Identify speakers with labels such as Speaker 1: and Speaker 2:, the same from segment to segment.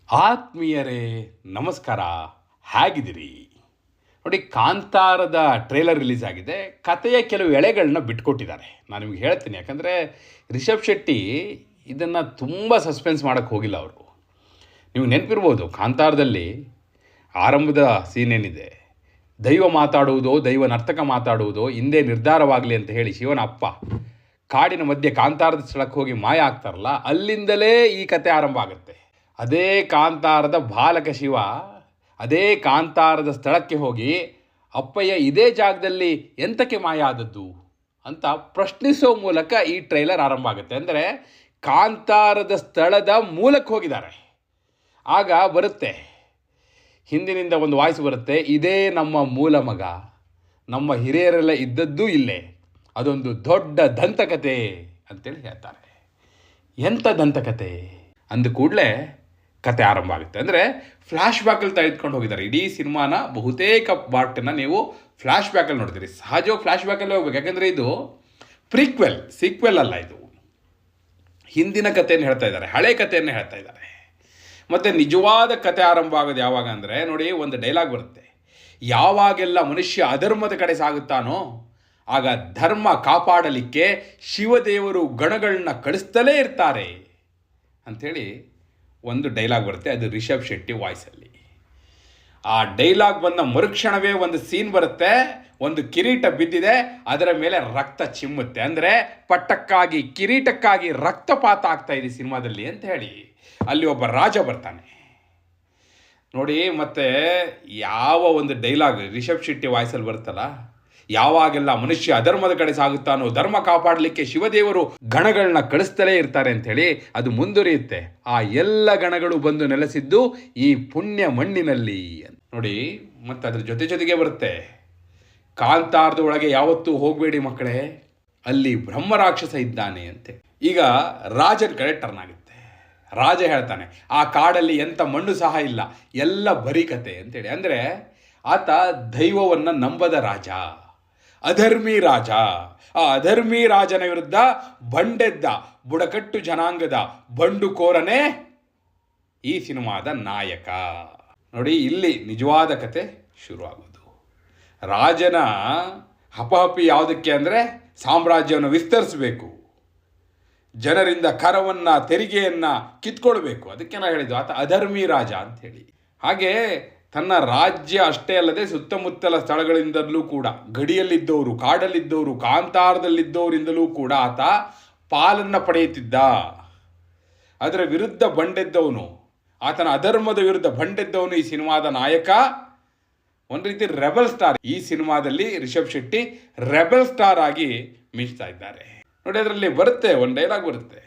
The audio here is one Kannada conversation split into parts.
Speaker 1: ಆತ್ಮೀಯರೇ ನಮಸ್ಕಾರ. ಹೇಗಿದ್ದೀರಿ? ನೋಡಿ, ಕಾಂತಾರದ ಟ್ರೇಲರ್ ರಿಲೀಸ್ ಆಗಿದೆ. ಕಥೆಯ ಕೆಲವು ಎಳೆಗಳನ್ನ ಬಿಟ್ಕೊಟ್ಟಿದ್ದಾರೆ. ನಾನು ನಿಮ್ಗೆ ಹೇಳ್ತೀನಿ, ಯಾಕಂದರೆ ರಿಷಬ್ ಶೆಟ್ಟಿ ಇದನ್ನು ತುಂಬ ಸಸ್ಪೆನ್ಸ್ ಮಾಡೋಕ್ಕೆ ಹೋಗಿಲ್ಲ ಅವರು. ನೀವು ನೆನಪಿರ್ಬೋದು, ಕಾಂತಾರದಲ್ಲಿ ಆರಂಭದ ಸೀನ್ ಏನಿದೆ, ದೈವ ಮಾತಾಡುವುದೋ ದೈವ ನರ್ತಕ ಮಾತಾಡುವುದೋ ಹಿಂದೆ ನಿರ್ಧಾರವಾಗಲಿ ಅಂತ ಹೇಳಿ ಶಿವನ ಅಪ್ಪ ಕಾಡಿನ ಮಧ್ಯೆ ಕಾಂತಾರದ ಸ್ಥಳಕ್ಕೆ ಹೋಗಿ ಮಾಯ ಆಗ್ತಾರಲ್ಲ, ಅಲ್ಲಿಂದಲೇ ಈ ಕತೆ ಆರಂಭ ಆಗುತ್ತೆ. ಅದೇ ಕಾಂತಾರದ ಬಾಲಕ ಶಿವ ಅದೇ ಕಾಂತಾರದ ಸ್ಥಳಕ್ಕೆ ಹೋಗಿ ಅಪ್ಪಯ್ಯ ಇದೇ ಜಾಗದಲ್ಲಿ ಎಂತಕ್ಕೆ ಮಾಯ ಆದದ್ದು ಅಂತ ಪ್ರಶ್ನಿಸೋ ಮೂಲಕ ಈ ಟ್ರೈಲರ್ ಆರಂಭ ಆಗುತ್ತೆ. ಅಂದರೆ ಕಾಂತಾರದ ಸ್ಥಳದ ಮೂಲಕ್ಕೆ ಹೋಗಿದ್ದಾರೆ. ಆಗ ಬರುತ್ತೆ, ಹಿಂದಿನಿಂದ ಒಂದು ವಾಯ್ಸ್ ಬರುತ್ತೆ, ಇದೇ ನಮ್ಮ ಮೂಲ ಮಗ, ನಮ್ಮ ಹಿರಿಯರೆಲ್ಲ ಇದ್ದದ್ದೂ ಇಲ್ಲೇ, ಅದೊಂದು ದೊಡ್ಡ ದಂತಕತೆ ಅಂತೇಳಿ ಹೇಳ್ತಾರೆ. ಎಂಥ ದಂತಕತೆ ಅಂದ ಕೂಡಲೇ ಕತೆ ಆರಂಭ ಆಗುತ್ತೆ. ಅಂದರೆ ಫ್ಲ್ಯಾಶ್ ಬ್ಯಾಕಲ್ಲಿ ತೆಗೆದುಕೊಂಡು ಹೋಗಿದ್ದಾರೆ. ಇಡೀ ಸಿನಿಮಾನ ಬಹುತೇಕ ಪಾರ್ಟನ್ನು ನೀವು ಫ್ಲ್ಯಾಶ್ ಬ್ಯಾಕಲ್ಲಿ ನೋಡ್ತೀರಿ. ಸಹಜವಾಗಿ ಫ್ಲ್ಯಾಶ್ ಬ್ಯಾಕಲ್ಲಿ ಹೋಗ್ಬೇಕು, ಯಾಕಂದರೆ ಇದು ಸೀಕ್ವೆಲ್ ಅಲ್ಲ, ಇದು ಹಿಂದಿನ ಕಥೆಯನ್ನು ಹೇಳ್ತಾ ಇದ್ದಾರೆ, ಹಳೆ ಕಥೆಯನ್ನು ಹೇಳ್ತಾ ಇದ್ದಾರೆ. ಮತ್ತು ನಿಜವಾದ ಕತೆ ಆರಂಭ ಆಗೋದು ಯಾವಾಗ ಅಂದರೆ, ನೋಡಿ, ಒಂದು ಡೈಲಾಗ್ ಬರುತ್ತೆ, ಯಾವಾಗೆಲ್ಲ ಮನುಷ್ಯ ಅಧರ್ಮದ ಕಡೆ ಸಾಗುತ್ತಾನೋ ಆಗ ಧರ್ಮ ಕಾಪಾಡಲಿಕ್ಕೆ ಶಿವದೇವರು ಗಣಗಳನ್ನ ಕಳಿಸ್ತಲೇ ಇರ್ತಾರೆ ಅಂಥೇಳಿ ಒಂದು ಡೈಲಾಗ್ ಬರುತ್ತೆ. ಅದು ರಿಷಬ್ ಶೆಟ್ಟಿ ವಾಯ್ಸಲ್ಲಿ. ಆ ಡೈಲಾಗ್ ಬಂದ ಮರುಕ್ಷಣವೇ ಒಂದು ಸೀನ್ ಬರುತ್ತೆ, ಒಂದು ಕಿರೀಟ ಬಿದ್ದಿದೆ, ಅದರ ಮೇಲೆ ರಕ್ತ ಚಿಮ್ಮುತ್ತೆ. ಅಂದರೆ ಪಟ್ಟಕ್ಕಾಗಿ ಕಿರೀಟಕ್ಕಾಗಿ ರಕ್ತಪಾತ ಆಗ್ತಾ ಇದೆ ಸಿನಿಮಾದಲ್ಲಿ ಅಂತ ಹೇಳಿ ಅಲ್ಲಿ ಒಬ್ಬ ರಾಜ ಬರ್ತಾನೆ ನೋಡಿ. ಮತ್ತು ಯಾವ ಒಂದು ಡೈಲಾಗ್ ರಿಷಬ್ ಶೆಟ್ಟಿ ವಾಯ್ಸಲ್ಲಿ ಬರುತ್ತಲ್ಲ, ಯಾವಾಗೆಲ್ಲ ಮನುಷ್ಯ ಅಧರ್ಮದ ಕಡೆ ಸಾಗುತ್ತಾನೋ ಧರ್ಮ ಕಾಪಾಡಲಿಕ್ಕೆ ಶಿವದೇವರು ಗಣಗಳನ್ನ ಕಳಿಸ್ತಲೇ ಇರ್ತಾರೆ ಅಂಥೇಳಿ ಅದು ಮುಂದುವರಿಯುತ್ತೆ. ಆ ಎಲ್ಲ ಗಣಗಳು ಬಂದು ನೆಲೆಸಿದ್ದು ಈ ಪುಣ್ಯ ಮಣ್ಣಿನಲ್ಲಿ ನೋಡಿ. ಮತ್ತು ಅದ್ರ ಜೊತೆಗೆ ಬರುತ್ತೆ, ಕಾಂತಾರದ ಒಳಗೆ ಯಾವತ್ತೂ ಹೋಗಬೇಡಿ ಮಕ್ಕಳೇ, ಅಲ್ಲಿ ಬ್ರಹ್ಮರಾಕ್ಷಸ ಇದ್ದಾನೆ ಅಂತೆ. ಈಗ ರಾಜನ ಕಡೆ ಟರ್ನ್ ಆಗುತ್ತೆ. ರಾಜ ಹೇಳ್ತಾನೆ, ಆ ಕಾಡಲ್ಲಿ ಎಂಥ ಮಣ್ಣು ಸಹ ಇಲ್ಲ, ಎಲ್ಲ ಬರೀ ಕತೆ ಅಂತೇಳಿ. ಅಂದರೆ ಆತ ದೈವವನ್ನು ನಂಬದ ರಾಜ, ಅಧರ್ಮಿ ರಾಜ. ಆ ಅಧರ್ಮಿ ರಾಜನ ವಿರುದ್ಧ ಬಂಡೆದ್ದ ಬುಡಕಟ್ಟು ಜನಾಂಗದ ಬಂಡುಕೋರನೇ ಈ ಸಿನಿಮಾದ ನಾಯಕ. ನೋಡಿ, ಇಲ್ಲಿ ನಿಜವಾದ ಕತೆ ಶುರುವಾಗೋದು. ರಾಜನ ಹಪಹಪಿ ಯಾವುದಕ್ಕೆ ಅಂದರೆ ಸಾಮ್ರಾಜ್ಯವನ್ನು ವಿಸ್ತರಿಸಬೇಕು, ಜನರಿಂದ ಕರವನ್ನು ತೆರಿಗೆಯನ್ನು ಕಿತ್ಕೊಳ್ಬೇಕು. ಅದಕ್ಕೆ ನಾನು ಹೇಳಿದ್ದು ಆತ ಅಧರ್ಮಿ ರಾಜ ಅಂಥೇಳಿ. ಹಾಗೆ ತನ್ನ ರಾಜ್ಯ ಅಷ್ಟೇ ಅಲ್ಲದೆ ಸುತ್ತಮುತ್ತಲ ಸ್ಥಳಗಳಿಂದಲೂ ಕೂಡ, ಗಡಿಯಲ್ಲಿದ್ದವರು, ಕಾಡಲ್ಲಿದ್ದವರು, ಕಾಂತಾರದಲ್ಲಿದ್ದವರಿಂದಲೂ ಕೂಡ ಆತ ಪಾಲನ್ನು ಪಡೆಯುತ್ತಿದ್ದ. ಅದರ ವಿರುದ್ಧ ಬಂಡೆದ್ದವನು, ಆತನ ಅಧರ್ಮದ ವಿರುದ್ಧ ಬಂಡೆದ್ದವನು ಈ ಸಿನಿಮಾದ ನಾಯಕ. ಒಂದು ರೀತಿ ರೆಬಲ್ ಸ್ಟಾರ್. ಈ ಸಿನಿಮಾದಲ್ಲಿ ರಿಷಬ್ ಶೆಟ್ಟಿ ರೆಬಲ್ ಸ್ಟಾರ್ ಆಗಿ ಮಿಂಚ್ತಾ ಇದ್ದಾರೆ ನೋಡಿ. ಅದರಲ್ಲಿ ಬರುತ್ತೆ, ಒಂದು ಡೈಲಾಗ್ ಬರುತ್ತೆ,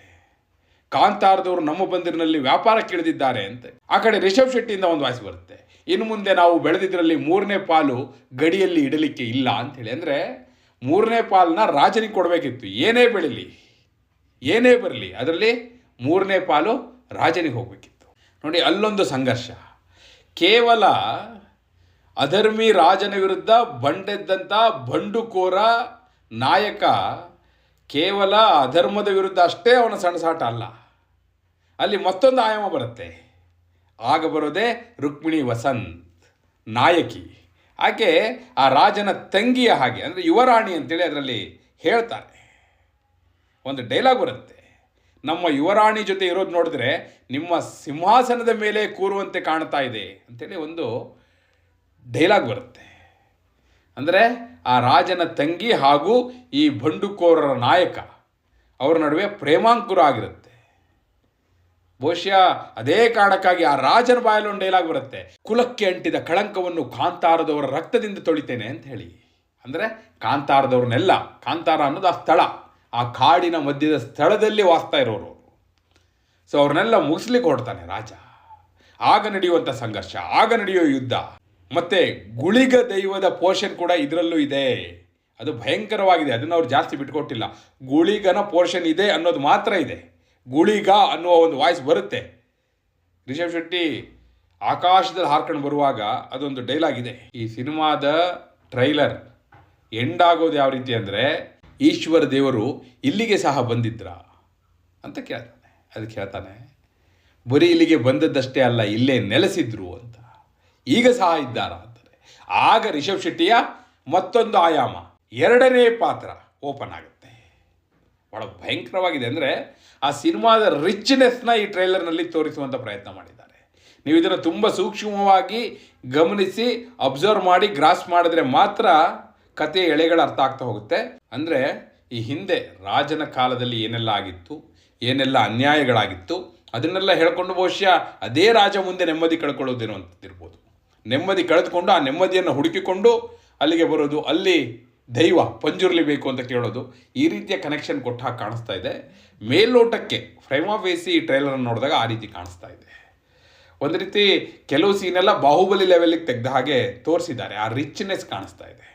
Speaker 1: ಕಾಂತಾರದವರು ನಮ್ಮ ಬಂದಿರಿನಲ್ಲಿ ವ್ಯಾಪಾರಕ್ಕೆ ಇಳಿದಿದ್ದಾರೆ ಅಂತ. ಆ ಕಡೆ ರಿಷಬ್ ಶೆಟ್ಟಿಯಿಂದ ಒಂದು ವಾಯ್ಸ್ ಬರುತ್ತೆ, ಇನ್ನು ಮುಂದೆ ನಾವು ಬೆಳೆದಿದ್ದರಲ್ಲಿ 3ನೇ ಪಾಲು ಗಡಿಯಲ್ಲಿ ಇಡಲಿಕ್ಕೆ ಇಲ್ಲ ಅಂಥೇಳಿ. ಅಂದರೆ 3ನೇ ಪಾಲನ್ನ ರಾಜನಿಗೆ ಕೊಡಬೇಕಿತ್ತು. ಏನೇ ಬೆಳೀಲಿ, ಏನೇ ಬರಲಿ, ಅದರಲ್ಲಿ 3ನೇ ಪಾಲು ರಾಜನಿಗೆ ಹೋಗಬೇಕಿತ್ತು ನೋಡಿ. ಅಲ್ಲೊಂದು ಸಂಘರ್ಷ. ಕೇವಲ ಅಧರ್ಮಿ ರಾಜನ ವಿರುದ್ಧ ಬಂಡೆದ್ದಂಥ ಬಂಡುಕೋರ ನಾಯಕ ಕೇವಲ ಅಧರ್ಮದ ವಿರುದ್ಧ ಅಷ್ಟೇ ಅವನ ಸಣ್ಣಸಾಟ ಅಲ್ಲ, ಅಲ್ಲಿ ಮತ್ತೊಂದು ಆಯಾಮ ಬರುತ್ತೆ. ಆಗ ಬರೋದೇ ರುಕ್ಮಿಣಿ ವಸಂತ್, ನಾಯಕಿ. ಆಕೆ ಆ ರಾಜನ ತಂಗಿಯ ಹಾಗೆ, ಅಂದರೆ ಯುವರಾಣಿ ಅಂತೇಳಿ ಅದರಲ್ಲಿ ಹೇಳ್ತಾರೆ. ಒಂದು ಡೈಲಾಗ್ ಬರುತ್ತೆ, ನಮ್ಮ ಯುವರಾಣಿ ಜೊತೆ ಇರೋದು ನೋಡಿದ್ರೆ ನಿಮ್ಮ ಸಿಂಹಾಸನದ ಮೇಲೆ ಕೂರುವಂತೆ ಕಾಣ್ತಾ ಇದೆ ಅಂತೇಳಿ ಒಂದು ಡೈಲಾಗ್ ಬರುತ್ತೆ. ಅಂದರೆ ಆ ರಾಜನ ತಂಗಿ ಹಾಗೂ ಈ ಬಂಡುಕೋರರ ನಾಯಕ ಅವರ ನಡುವೆ ಪ್ರೇಮಾಂಕುರ ಆಗಿರುತ್ತೆ. ಬಹುಶಃ ಅದೇ ಕಾರಣಕ್ಕಾಗಿ ಆ ರಾಜನ ಬಾಯಲ್ಲಿ ಒಂದು ಡೈಲಾಗ್ ಬರುತ್ತೆ, ಕುಲಕ್ಕೆ ಅಂಟಿದ ಕಳಂಕವನ್ನು ಕಾಂತಾರದವರ ರಕ್ತದಿಂದ ತೊಳಿತೇನೆ ಅಂತ ಹೇಳಿ. ಅಂದರೆ ಕಾಂತಾರದವ್ರನ್ನೆಲ್ಲ, ಕಾಂತಾರ ಅನ್ನೋದು ಆ ಸ್ಥಳ, ಆ ಕಾಡಿನ ಮಧ್ಯದ ಸ್ಥಳದಲ್ಲಿ ವಾಸ್ತಾ ಇರೋರು. ಸೊ ಅವ್ರನ್ನೆಲ್ಲ ಮುಗಿಸ್ಲಿಕ್ಕೆ ಹೊಡ್ತಾನೆ ರಾಜ. ಆಗ ನಡೆಯುವಂಥ ಸಂಘರ್ಷ, ಆಗ ನಡೆಯೋ ಯುದ್ಧ. ಮತ್ತು ಗುಳಿಗ ದೈವದ ಪೋರ್ಷನ್ ಕೂಡ ಇದರಲ್ಲೂ ಇದೆ. ಅದು ಭಯಂಕರವಾಗಿದೆ, ಅದನ್ನು ಅವ್ರು ಜಾಸ್ತಿ ಬಿಟ್ಕೊಟ್ಟಿಲ್ಲ. ಗುಳಿಗನ ಪೋರ್ಷನ್ ಇದೆ ಅನ್ನೋದು ಮಾತ್ರ ಇದೆ. ಗುಳಿಗ ಅನ್ನುವ ಒಂದು ವಾಯ್ಸ್ ಬರುತ್ತೆ. ರಿಷಬ್ ಶೆಟ್ಟಿ ಆಕಾಶದಲ್ಲಿ ಹಾರ್ಕೊಂಡು ಬರುವಾಗ ಅದೊಂದು ಡೈಲಾಗ್ ಇದೆ. ಈ ಸಿನಿಮಾದ ಟ್ರೈಲರ್ ಎಂಡ್ ಆಗೋದು ಯಾವ ರೀತಿ ಅಂದರೆ, ಈಶ್ವರ ದೇವರು ಇಲ್ಲಿಗೆ ಸಹ ಬಂದಿದ್ರಾ ಅಂತ ಕೇಳ್ತಾನೆ. ಅದಕ್ಕೆ ಹೇಳ್ತಾನೆ, ಬರೀ ಇಲ್ಲಿಗೆ ಬಂದದ್ದಷ್ಟೇ ಅಲ್ಲ, ಇಲ್ಲೇ ನೆಲೆಸಿದ್ರು ಅಂತ. ಈಗ ಸಹ ಇದ್ದಾರಾ ಅಂತಾರೆ. ಆಗ ರಿಷಬ್ ಶೆಟ್ಟಿಯ ಮತ್ತೊಂದು ಆಯಾಮ, ಎರಡನೇ ಪಾತ್ರ ಓಪನ್ ಆಗುತ್ತೆ. ಭಾಳ ಭಯಂಕರವಾಗಿದೆ. ಅಂದರೆ ಆ ಸಿನಿಮಾದ ರಿಚ್ನೆಸ್ನ ಈ ಟ್ರೈಲರ್ನಲ್ಲಿ ತೋರಿಸುವಂಥ ಪ್ರಯತ್ನ ಮಾಡಿದ್ದಾರೆ. ನೀವು ಇದನ್ನು ತುಂಬ ಸೂಕ್ಷ್ಮವಾಗಿ ಗಮನಿಸಿ ಅಬ್ಸರ್ವ್ ಮಾಡಿ ಗ್ರಾಸ್ ಮಾಡಿದ್ರೆ ಮಾತ್ರ ಕಥೆಯ ಎಳೆಗಳು ಅರ್ಥ ಆಗ್ತಾ ಹೋಗುತ್ತೆ. ಅಂದರೆ ಈ ಹಿಂದೆ ರಾಜನ ಕಾಲದಲ್ಲಿ ಏನೆಲ್ಲ ಆಗಿತ್ತು, ಏನೆಲ್ಲ ಅನ್ಯಾಯಗಳಾಗಿತ್ತು, ಅದನ್ನೆಲ್ಲ ಹೇಳ್ಕೊಂಡು ಬಹುಶಃ ಅದೇ ರಾಜ ಮುಂದೆ ನೆಮ್ಮದಿ ಕಳ್ಕೊಳ್ಳೋದೇನೋ ಅಂತಿರ್ಬೋದು. ನೆಮ್ಮದಿ ಕಳೆದುಕೊಂಡು ಆ ನೆಮ್ಮದಿಯನ್ನು ಹುಡುಕಿಕೊಂಡು ಅಲ್ಲಿಗೆ ಬರೋದು, ಅಲ್ಲಿ ದೈವ ಪಂಜುರ್ಲಿ ಬೇಕು ಅಂತ ಕೇಳೋದು, ಈ ರೀತಿಯ ಕನೆಕ್ಷನ್ ಕೊಟ್ಟ ಹಾಗೆ ಕಾಣಿಸ್ತಾ ಇದೆ. ಮೇಲ್ನೋಟಕ್ಕೆ ಫ್ರೈಮಾ ಫೇಸಿ ಈ ಟ್ರೈಲರ್ ನೋಡಿದಾಗ ಆ ರೀತಿ ಕಾಣಿಸ್ತಾ ಇದೆ. ಒಂದು ರೀತಿ ಕೆಲವು ಸೀನೆಲ್ಲ ಬಾಹುಬಲಿ ಲೆವೆಲ್ಗೆ ತೆಗೆದ ಹಾಗೆ ತೋರಿಸಿದ್ದಾರೆ. ಆ ರಿಚ್ನೆಸ್ ಕಾಣಿಸ್ತಾ ಇದೆ.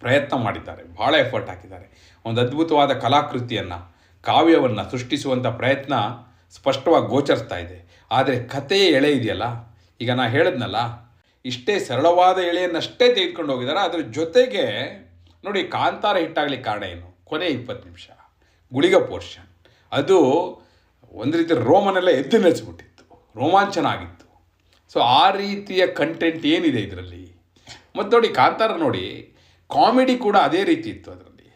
Speaker 1: ಪ್ರಯತ್ನ ಮಾಡಿದ್ದಾರೆ, ಭಾಳ ಎಫರ್ಟ್ ಹಾಕಿದ್ದಾರೆ. ಒಂದು ಅದ್ಭುತವಾದ ಕಲಾಕೃತಿಯನ್ನು, ಕಾವ್ಯವನ್ನು ಸೃಷ್ಟಿಸುವಂಥ ಪ್ರಯತ್ನ ಸ್ಪಷ್ಟವಾಗಿ ಗೋಚರಿಸ್ತಾ ಇದೆ. ಆದರೆ ಕಥೆಯ ಎಳೆ ಇದೆಯಲ್ಲ, ಈಗ ನಾ ಹೇಳಿದ್ನಲ್ಲ, ಇಷ್ಟೇ ಸರಳವಾದ ಎಳೆಯನ್ನಷ್ಟೇ ತೆಗೆದುಕೊಂಡು ಹೋಗಿದ್ದಾರೆ. ಅದರ ಜೊತೆಗೆ ನೋಡಿ, ಕಾಂತಾರ ಹಿಟ್ಟಾಗಲಿಕ್ಕೆ ಕಾರಣ ಏನು? ಕೊನೆ 20 ನಿಮಿಷ ಗುಳಿಗ ಪೋರ್ಷನ್, ಅದು ಒಂದು ರೀತಿ ರೋಮನೆಲ್ಲ ಎದ್ದು ನಿಲ್ಲಿಸ್ಬಿಟ್ಟಿತ್ತು, ರೋಮಾಂಚನ ಆಗಿತ್ತು. ಸೊ ಆ ರೀತಿಯ ಕಂಟೆಂಟ್ ಏನಿದೆ ಇದರಲ್ಲಿ. ಮತ್ತು ನೋಡಿ, ಕಾಂತಾರ ನೋಡಿ, ಕಾಮಿಡಿ ಕೂಡ ಅದೇ ರೀತಿ ಇತ್ತು ಅದರಲ್ಲಿ.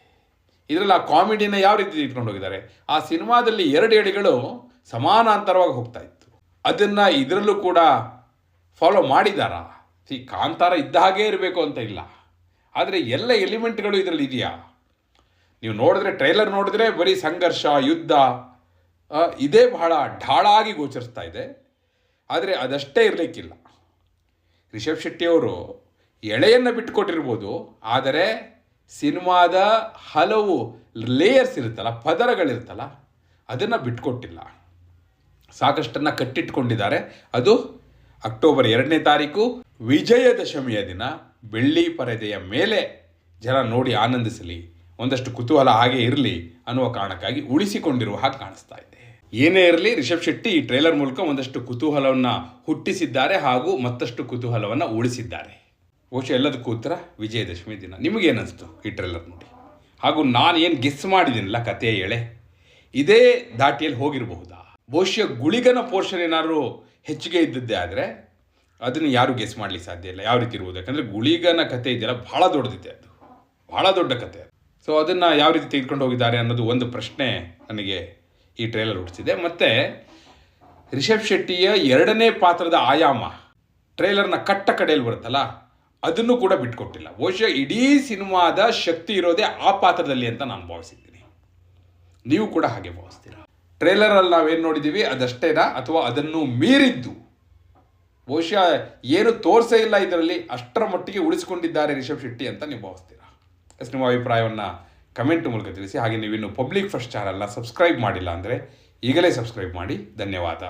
Speaker 1: ಇದರಲ್ಲಿ ಆ ಕಾಮಿಡಿನ ಯಾವ ರೀತಿ ಇಟ್ಕೊಂಡು ಹೋಗಿದ್ದಾರೆ, ಆ ಸಿನಿಮಾದಲ್ಲಿ 2 ಎಳೆಗಳು ಸಮಾನಾಂತರವಾಗಿ ಹೋಗ್ತಾ ಇತ್ತು. ಅದನ್ನು ಇದರಲ್ಲೂ ಕೂಡ ಫಾಲೋ ಮಾಡಿದಾರಾ? ಕಾಂತಾರ ಇದ್ದ ಹಾಗೇ ಇರಬೇಕು ಅಂತ ಇಲ್ಲ, ಆದರೆ ಎಲ್ಲ ಎಲಿಮೆಂಟ್ಗಳು ಇದರಲ್ಲಿ ಇದೆಯಾ? ನೀವು ನೋಡಿದ್ರೆ, ಟ್ರೈಲರ್ ನೋಡಿದ್ರೆ ಬರೀ ಸಂಘರ್ಷ, ಯುದ್ಧ ಇದೇ ಬಹಳ ಢಾಳಾಗಿ ಗೋಚರಿಸ್ತಾ ಇದೆ. ಆದರೆ ಅದಷ್ಟೇ ಇರಲಿಕ್ಕಿಲ್ಲ. ರಿಷಬ್ ಶೆಟ್ಟಿಯವರು ಎಳೆಯನ್ನು ಬಿಟ್ಟುಕೊಟ್ಟಿರ್ಬೋದು, ಆದರೆ ಸಿನಿಮಾದ ಹಲವು ಲೇಯರ್ಸ್ ಇರುತ್ತಲ್ಲ, ಪದರಗಳಿರುತ್ತಲ್ಲ, ಅದನ್ನು ಬಿಟ್ಟುಕೊಟ್ಟಿಲ್ಲ. ಸಾಕಷ್ಟನ್ನು ಕಟ್ಟಿಟ್ಕೊಂಡಿದ್ದಾರೆ. ಅದು ಅಕ್ಟೋಬರ್ 2ನೇ ತಾರೀಕು ವಿಜಯದಶಮಿಯ ದಿನ ಬೆಳ್ಳಿ ಪರದೆಯ ಮೇಲೆ ಜನ ನೋಡಿ ಆನಂದಿಸಲಿ, ಒಂದಷ್ಟು ಕುತೂಹಲ ಹಾಗೆ ಇರಲಿ ಅನ್ನುವ ಕಾರಣಕ್ಕಾಗಿ ಉಳಿಸಿಕೊಂಡಿರುವ ಹಾಗೆ ಕಾಣಿಸ್ತಾ ಇದೆ. ಏನೇ ಇರಲಿ, ರಿಷಬ್ ಶೆಟ್ಟಿ ಈ ಟ್ರೈಲರ್ ಮೂಲಕ ಒಂದಷ್ಟು ಕುತೂಹಲವನ್ನು ಹುಟ್ಟಿಸಿದ್ದಾರೆ ಹಾಗೂ ಮತ್ತಷ್ಟು ಕುತೂಹಲವನ್ನು ಉಳಿಸಿದ್ದಾರೆ. ಬಹುಶಃ ಎಲ್ಲದಕ್ಕೂ ಉತ್ತರ ವಿಜಯದಶಮಿ ದಿನ. ನಿಮಗೇನಿಸ್ತು ಈ ಟ್ರೈಲರ್ ನೋಡಿ? ಹಾಗೂ ನಾನು ಏನು ಗೆಸ್ ಮಾಡಿದ್ದೀನಲ್ಲ, ಕಥೆಯ ಎಳೆ ಇದೇ ದಾಟಿಯಲ್ಲಿ ಹೋಗಿರಬಹುದಾ? ಬಹುಶಃ ಗುಳಿಗನ ಪೋರ್ಷನ್ ಏನಾದರೂ ಹೆಚ್ಚಿಗೆ ಇದ್ದದ್ದೇ ಆದರೆ ಅದನ್ನು ಯಾರೂ ಗೆಸ್ ಮಾಡಲಿಕ್ಕೆ ಸಾಧ್ಯ ಇಲ್ಲ ಯಾವ ರೀತಿ ಇರ್ಬೋದು. ಯಾಕಂದರೆ ಗುಳಿಗನ ಕಥೆ ಇದೆಯಲ್ಲ, ಭಾಳ ದೊಡ್ಡದಿದೆ, ಅದು ಭಾಳ ದೊಡ್ಡ ಕಥೆ. ಸೊ ಅದನ್ನು ಯಾವ ರೀತಿ ತೆಗೆದುಕೊಂಡು ಹೋಗಿದ್ದಾರೆ ಅನ್ನೋದು ಒಂದು ಪ್ರಶ್ನೆ ನನಗೆ ಈ ಟ್ರೈಲರ್ ಹುಟ್ಟಿಸಿದೆ. ಮತ್ತು ರಿಷಬ್ ಶೆಟ್ಟಿಯ 2ನೇ ಪಾತ್ರದ ಆಯಾಮ ಟ್ರೈಲರ್ನ ಕಟ್ಟ ಕಡೆಯಲ್ಲಿ ಬರುತ್ತಲ್ಲ, ಅದನ್ನು ಕೂಡ ಬಿಟ್ಕೊಟ್ಟಿಲ್ಲ. ಬಹುಶಃ ಇಡೀ ಸಿನಿಮಾದ ಶಕ್ತಿ ಇರೋದೇ ಆ ಪಾತ್ರದಲ್ಲಿ ಅಂತ ನಾನು ಭಾವಿಸಿದ್ದೀನಿ. ನೀವು ಕೂಡ ಹಾಗೆ ಭಾವಿಸ್ತೀರಾ? ಟ್ರೈಲರಲ್ಲಿ ನಾವೇನು ನೋಡಿದ್ದೀವಿ ಅದಷ್ಟೇನಾ, ಅಥವಾ ಅದನ್ನು ಮೀರಿದ್ದು? ಬಹುಶಃ ಏನು ತೋರಿಸೇ ಇಲ್ಲ ಇದರಲ್ಲಿ, ಅಷ್ಟರ ಮಟ್ಟಿಗೆ ಉಳಿಸಿಕೊಂಡಿದ್ದಾರೆ ರಿಷಬ್ ಶೆಟ್ಟಿ ಅಂತ ನೀವು ಭಾವಿಸ್ತೀರಾ? ನಿಮ್ಮ ಅಭಿಪ್ರಾಯವನ್ನು ಕಮೆಂಟ್ ಮೂಲಕ ತಿಳಿಸಿ. ಹಾಗೆ ನೀವಿನ್ನು ಪಬ್ಲಿಕ್ ಫಸ್ಟ್ ಚಾನಲ್ನ ಸಬ್ಸ್ಕ್ರೈಬ್ ಮಾಡಿಲ್ಲ ಅಂದರೆ ಈಗಲೇ ಸಬ್ಸ್ಕ್ರೈಬ್ ಮಾಡಿ. ಧನ್ಯವಾದ.